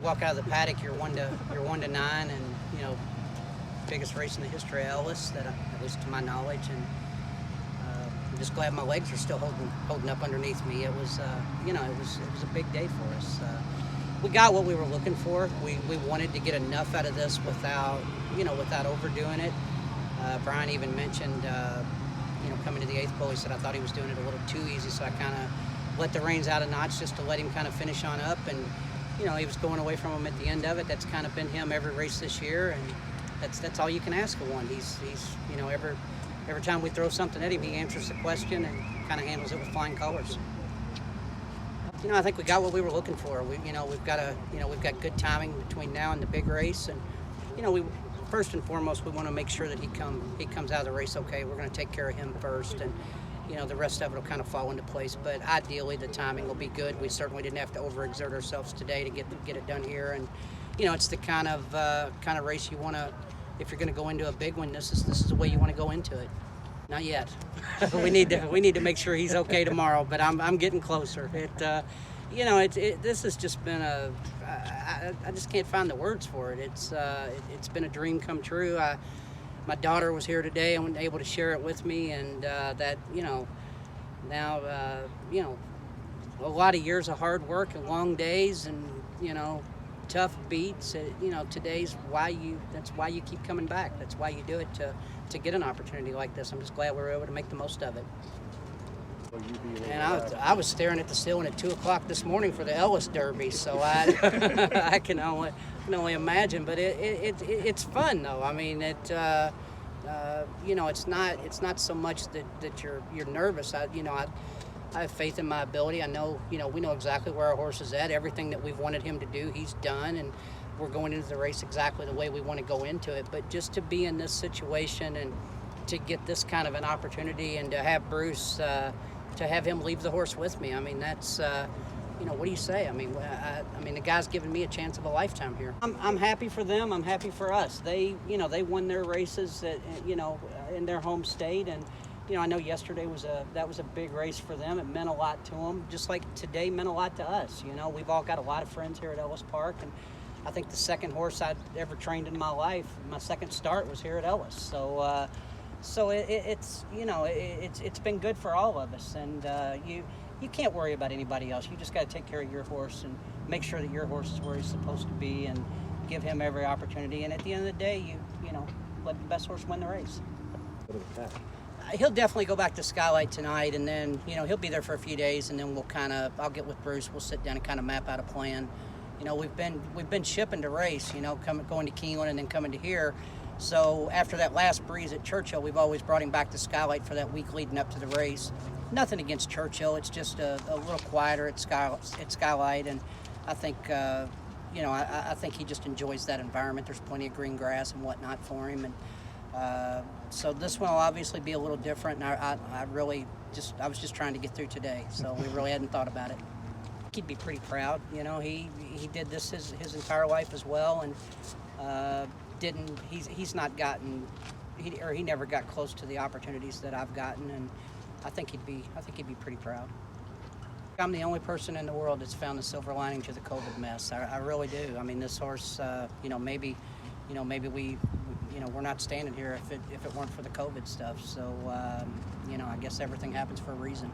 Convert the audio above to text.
walk out of the paddock, you're 1-9, and biggest race in the history of Ellis, that at least to my knowledge, and I'm just glad my legs are still holding up underneath me. It was it was a big day for us. We got what we were looking for. We wanted to get enough out of this without overdoing it. Brian even mentioned coming to the 8th pole, he said I thought he was doing it a little too easy, so I kind of let the reins out a notch just to let him kind of finish on up, and he was going away from him at the end of it. That's kind of been him every race this year, and that's all you can ask of one. He's every time we throw something at him, he answers the question and kind of handles it with flying colors. I think we got what we were looking for. We've got good timing between now and the big race, and we first and foremost we want to make sure that he comes out of the race okay. We're going to take care of him first, and the rest of it will kind of fall into place. But ideally, the timing will be good. We certainly didn't have to overexert ourselves today to get it done here, and it's the kind of race you want to. If you're going to go into a big one, this is the way you want to go into it. Not yet. we need to make sure he's okay tomorrow. But I'm getting closer. This has just been I just can't find the words for it. It's been a dream come true. My daughter was here today and was able to share it with me, and now a lot of years of hard work and long days and tough beats. That's why you keep coming back. That's why you do it, to get an opportunity like this. I'm just glad we were able to make the most of it. And I was staring at the ceiling at 2 o'clock this morning for the Ellis Derby, so I can only imagine. But it's fun though. I mean, it's not so much that you're nervous. I have faith in my ability. I know, we know exactly where our horse is at. Everything that we've wanted him to do, he's done, and we're going into the race exactly the way we want to go into it. But just to be in this situation and to get this kind of an opportunity, and to have Bruce, to have him leave the horse with me, I mean, that's, what do you say? I mean, the guy's given me a chance of a lifetime here. I'm happy for them. I'm happy for us. They won their races in their home state, and I know yesterday was a big race for them. It meant a lot to them, just like today meant a lot to us. We've all got a lot of friends here at Ellis Park, and I think the second horse I'd ever trained in my life, my second start, was here at Ellis. So it's been good for all of us, and you can't worry about anybody else. You just got to take care of your horse and make sure that your horse is where he's supposed to be, and give him every opportunity. And at the end of the day, you let the best horse win the race. He'll definitely go back to Skylight tonight, and then he'll be there for a few days, and then I'll get with Bruce. We'll sit down and kind of map out a plan. We've been shipping to race, going to Keeneland and then coming to here. So after that last breeze at Churchill, we've always brought him back to Skylight for that week leading up to the race. Nothing against Churchill. It's just a little quieter at Skylight, and I think I think he just enjoys that environment. There's plenty of green grass and whatnot for him, and so this one will obviously be a little different. And I was just trying to get through today, so we really hadn't thought about it. He'd be pretty proud. He did this his entire life as well, and he never got close to the opportunities that I've gotten, and I think he'd be pretty proud. I'm the only person in the world that's found the silver lining to the COVID mess. I really do. I mean, this horse, maybe we're not standing here if it weren't for the COVID stuff. So, I guess everything happens for a reason.